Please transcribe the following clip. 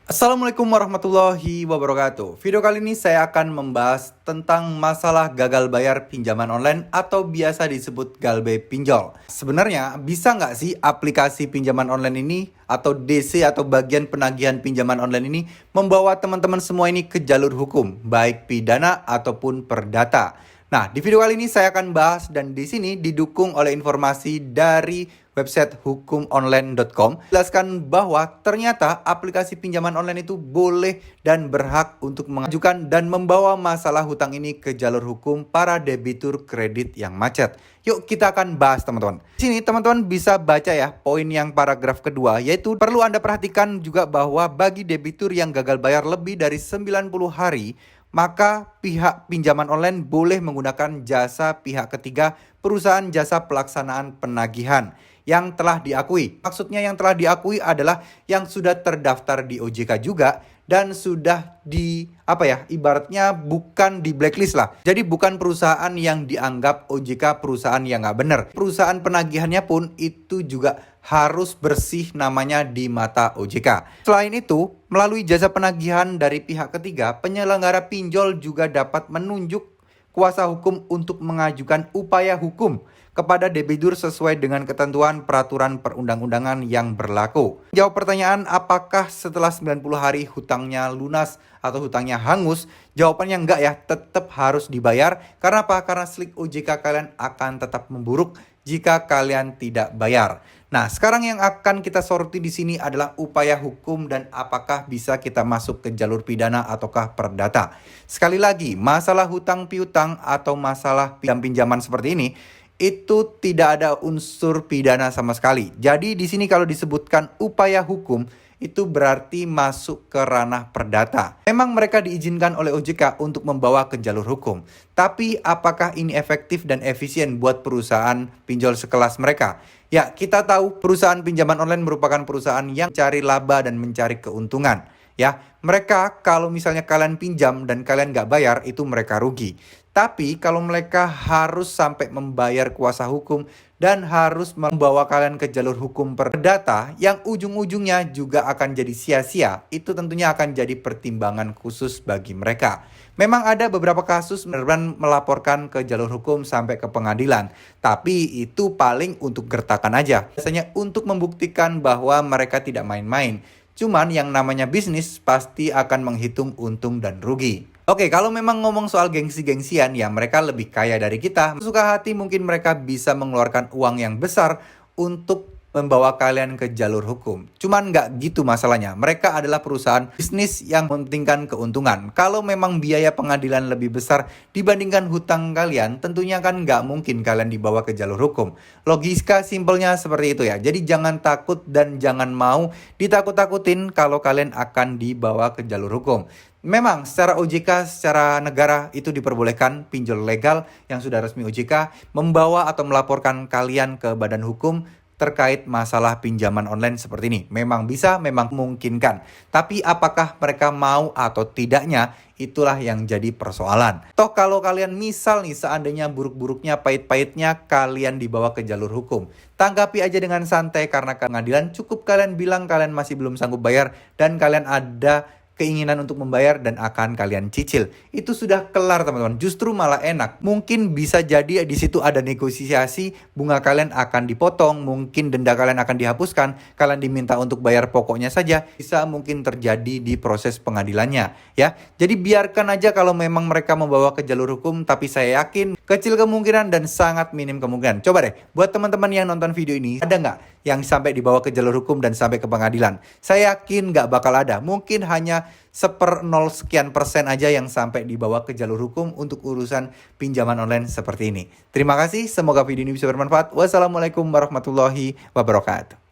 Assalamualaikum warahmatullahi wabarakatuh. Video kali ini saya akan membahas tentang masalah gagal bayar pinjaman online atau biasa disebut galbe pinjol. Sebenarnya bisa nggak sih aplikasi pinjaman online ini atau DC atau bagian penagihan pinjaman online ini membawa teman-teman semua ini ke jalur hukum, baik pidana ataupun perdata? Nah, di video kali ini saya akan bahas dan di sini didukung oleh informasi dari website hukumonline.com. Jelaskan bahwa ternyata aplikasi pinjaman online itu boleh dan berhak untuk mengajukan dan membawa masalah hutang ini ke jalur hukum para debitur kredit yang macet. Yuk kita akan bahas teman-teman. Di sini teman-teman bisa baca ya poin yang paragraf kedua, yaitu perlu Anda perhatikan juga bahwa bagi debitur yang gagal bayar lebih dari 90 hari, maka pihak pinjaman online boleh menggunakan jasa pihak ketiga perusahaan jasa pelaksanaan penagihan yang telah diakui. Maksudnya yang telah diakui adalah yang sudah terdaftar di OJK juga dan sudah ibaratnya bukan di blacklist lah. Jadi bukan perusahaan yang dianggap OJK perusahaan yang nggak benar. Perusahaan penagihannya pun itu juga harus bersih namanya di mata OJK. Selain itu, melalui jasa penagihan dari pihak ketiga, penyelenggara pinjol juga dapat menunjuk kuasa hukum untuk mengajukan upaya hukum kepada debitur sesuai dengan ketentuan peraturan perundang-undangan yang berlaku. Jawab pertanyaan apakah setelah 90 hari hutangnya lunas atau hutangnya hangus? Jawabannya enggak ya, tetap harus dibayar. Karena apa? Karena slik OJK kalian akan tetap memburuk jika kalian tidak bayar. Nah, sekarang yang akan kita soroti di sini adalah upaya hukum dan apakah bisa kita masuk ke jalur pidana ataukah perdata. Sekali lagi, masalah hutang piutang atau masalah pinjaman seperti ini itu tidak ada unsur pidana sama sekali. Jadi di sini kalau disebutkan upaya hukum itu berarti masuk ke ranah perdata. Memang mereka diizinkan oleh OJK untuk membawa ke jalur hukum. Tapi apakah ini efektif dan efisien buat perusahaan pinjol sekelas mereka? Ya, kita tahu perusahaan pinjaman online merupakan perusahaan yang mencari laba dan mencari keuntungan. Ya, mereka kalau misalnya kalian pinjam dan kalian nggak bayar, itu mereka rugi. Tapi kalau mereka harus sampai membayar kuasa hukum dan harus membawa kalian ke jalur hukum perdata yang ujung-ujungnya juga akan jadi sia-sia, itu tentunya akan jadi pertimbangan khusus bagi mereka. Memang ada beberapa kasus benar-benar melaporkan ke jalur hukum sampai ke pengadilan, tapi itu paling untuk gertakan aja. Biasanya untuk membuktikan bahwa mereka tidak main-main. Cuman yang namanya bisnis pasti akan menghitung untung dan rugi. Oke, kalau memang ngomong soal gengsi-gengsian, ya mereka lebih kaya dari kita. Suka hati mungkin mereka bisa mengeluarkan uang yang besar untuk membawa kalian ke jalur hukum. Cuman nggak gitu masalahnya. Mereka adalah perusahaan bisnis yang mementingkan keuntungan. Kalau memang biaya pengadilan lebih besar dibandingkan hutang kalian, tentunya kan nggak mungkin kalian dibawa ke jalur hukum. Logika simpelnya seperti itu ya. Jadi jangan takut dan jangan mau ditakut-takutin kalau kalian akan dibawa ke jalur hukum. Memang secara OJK, secara negara itu diperbolehkan pinjol legal yang sudah resmi OJK membawa atau melaporkan kalian ke badan hukum terkait masalah pinjaman online seperti ini. Memang bisa, memang memungkinkan. Tapi apakah mereka mau atau tidaknya, itulah yang jadi persoalan. Toh kalau kalian misal nih seandainya buruk-buruknya, pahit-pahitnya kalian dibawa ke jalur hukum. Tanggapi aja dengan santai karena pengadilan cukup kalian bilang kalian masih belum sanggup bayar dan kalian ada keinginan untuk membayar dan akan kalian cicil. Itu sudah kelar teman-teman. Justru malah enak. Mungkin bisa jadi di situ ada negosiasi, bunga kalian akan dipotong, mungkin denda kalian akan dihapuskan, kalian diminta untuk bayar pokoknya saja. Bisa mungkin terjadi di proses pengadilannya, ya. Jadi biarkan aja kalau memang mereka membawa ke jalur hukum, tapi saya yakin kecil kemungkinan dan sangat minim kemungkinan. Coba deh, buat teman-teman yang nonton video ini, ada nggak yang sampai dibawa ke jalur hukum dan sampai ke pengadilan? Saya yakin nggak bakal ada. Mungkin hanya 1/0 sekian persen aja yang sampai dibawa ke jalur hukum untuk urusan pinjaman online seperti ini. Terima kasih, semoga video ini bisa bermanfaat. Wassalamualaikum warahmatullahi wabarakatuh.